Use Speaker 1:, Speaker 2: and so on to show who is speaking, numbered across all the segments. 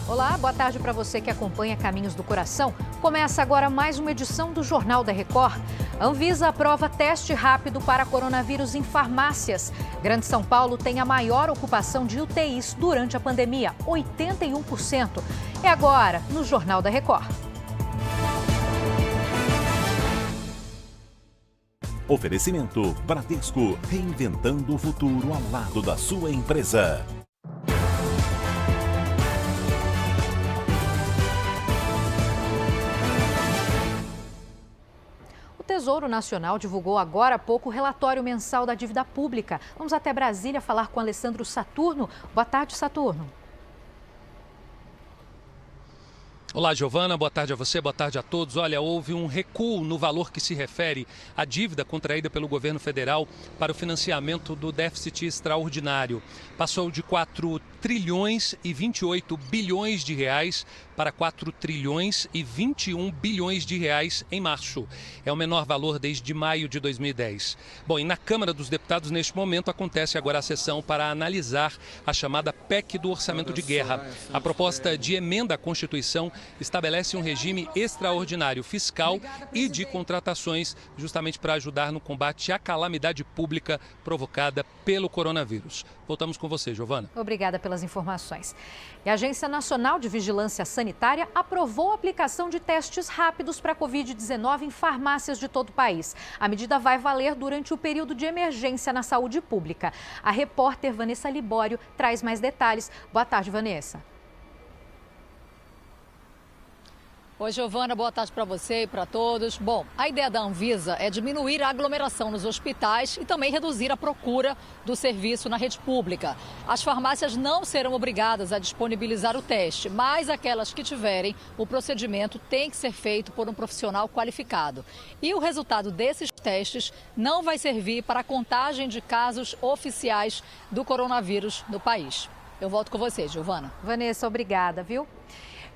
Speaker 1: Olá, boa tarde para você que acompanha Caminhos do Coração. Começa agora mais uma edição do Jornal da Record. A Anvisa aprova teste rápido para coronavírus em farmácias. Grande São Paulo tem a maior ocupação de UTIs durante a pandemia, 81%. É agora, no Jornal da Record.
Speaker 2: Oferecimento Bradesco, reinventando o futuro ao lado da sua empresa.
Speaker 1: O Tesouro Nacional divulgou agora há pouco o relatório mensal da dívida pública. Vamos até Brasília falar com Alessandro Saturno. Boa tarde, Saturno.
Speaker 3: Olá, Giovana, boa tarde a você, boa tarde a todos. Olha, houve um recuo no valor que se refere à dívida contraída pelo governo federal para o financiamento do déficit extraordinário. Passou de 4 trilhões e 28 bilhões de reais para 4 trilhões e 21 bilhões de reais em março. É o menor valor desde maio de 2010. Bom, e na Câmara dos Deputados, neste momento, acontece agora a sessão para analisar a chamada PEC do Orçamento de Guerra. A proposta de emenda à Constituição estabelece um regime extraordinário fiscal e de contratações, justamente para ajudar no combate à calamidade pública provocada pelo coronavírus. Voltamos com você, Giovana.
Speaker 1: Obrigada pelas informações. E a Agência Nacional de Vigilância Sanitária aprovou a aplicação de testes rápidos para a Covid-19 em farmácias de todo o país. A medida vai valer durante o período de emergência na saúde pública. A repórter Vanessa Libório traz mais detalhes. Boa tarde, Vanessa.
Speaker 4: Oi, Giovana, boa tarde para você e para todos. Bom, a ideia da Anvisa é diminuir a aglomeração nos hospitais e também reduzir a procura do serviço na rede pública. As farmácias não serão obrigadas a disponibilizar o teste, mas aquelas que tiverem, o procedimento tem que ser feito por um profissional qualificado. E o resultado desses testes não vai servir para a contagem de casos oficiais do coronavírus no país. Eu volto com você, Giovana.
Speaker 1: Vanessa, obrigada, viu?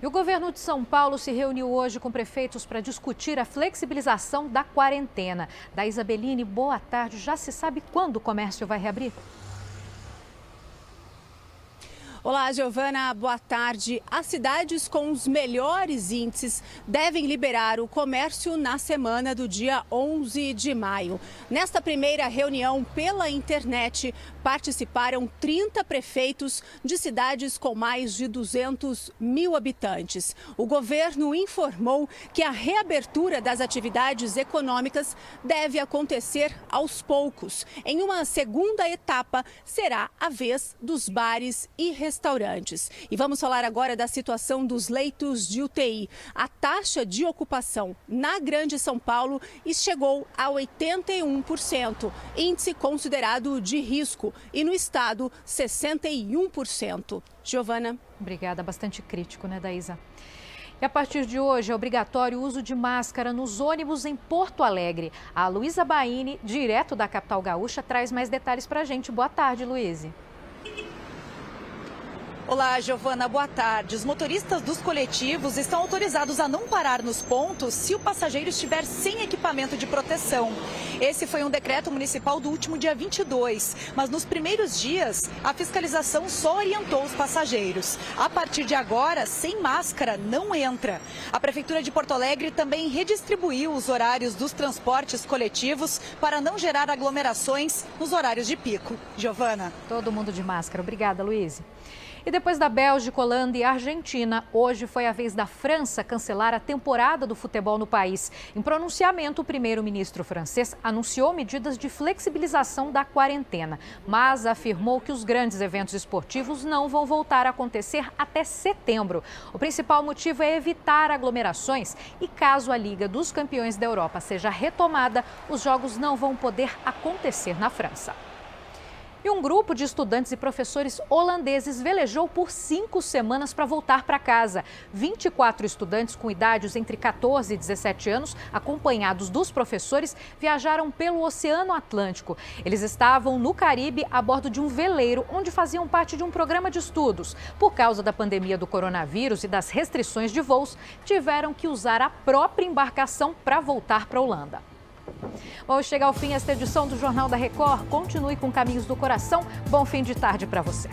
Speaker 1: E o governo de São Paulo se reuniu hoje com prefeitos para discutir a flexibilização da quarentena. Da Isabelline, boa tarde. Já se sabe quando o comércio vai reabrir?
Speaker 5: Olá, Giovana, boa tarde. As cidades com os melhores índices devem liberar o comércio na semana do dia 11 de maio. Nesta primeira reunião pela internet, participaram 30 prefeitos de cidades com mais de 200 mil habitantes. O governo informou que a reabertura das atividades econômicas deve acontecer aos poucos. Em uma segunda etapa, será a vez dos bares e restaurantes. E vamos falar agora da situação dos leitos de UTI. A taxa de ocupação na Grande São Paulo chegou a 81%, índice considerado de risco, e no estado 61%. Giovana.
Speaker 1: Obrigada, bastante crítico, né, Daísa? E a partir de hoje é obrigatório o uso de máscara nos ônibus em Porto Alegre. A Luísa Baini, direto da capital gaúcha, traz mais detalhes para a gente. Boa tarde, Luísa.
Speaker 6: Olá, Giovana, boa tarde. Os motoristas dos coletivos estão autorizados a não parar nos pontos se o passageiro estiver sem equipamento de proteção. Esse foi um decreto municipal do último dia 22, mas nos primeiros dias a fiscalização só orientou os passageiros. A partir de agora, sem máscara não entra. A Prefeitura de Porto Alegre também redistribuiu os horários dos transportes coletivos para não gerar aglomerações nos horários de pico. Giovana.
Speaker 1: Todo mundo de máscara. Obrigada, Luísa. E depois da Bélgica, Holanda e Argentina, hoje foi a vez da França cancelar a temporada do futebol no país. Em pronunciamento, o primeiro-ministro francês anunciou medidas de flexibilização da quarentena, mas afirmou que os grandes eventos esportivos não vão voltar a acontecer até setembro. O principal motivo é evitar aglomerações e, caso a Liga dos Campeões da Europa seja retomada, os jogos não vão poder acontecer na França. E um grupo de estudantes e professores holandeses velejou por 5 semanas para voltar para casa. 24 estudantes com idades entre 14 e 17 anos, acompanhados dos professores, viajaram pelo Oceano Atlântico. Eles estavam no Caribe a bordo de um veleiro, onde faziam parte de um programa de estudos. Por causa da pandemia do coronavírus e das restrições de voos, tiveram que usar a própria embarcação para voltar para a Holanda. Bom, chega ao fim esta edição do Jornal da Record. Continue com Caminhos do Coração. Bom fim de tarde para você.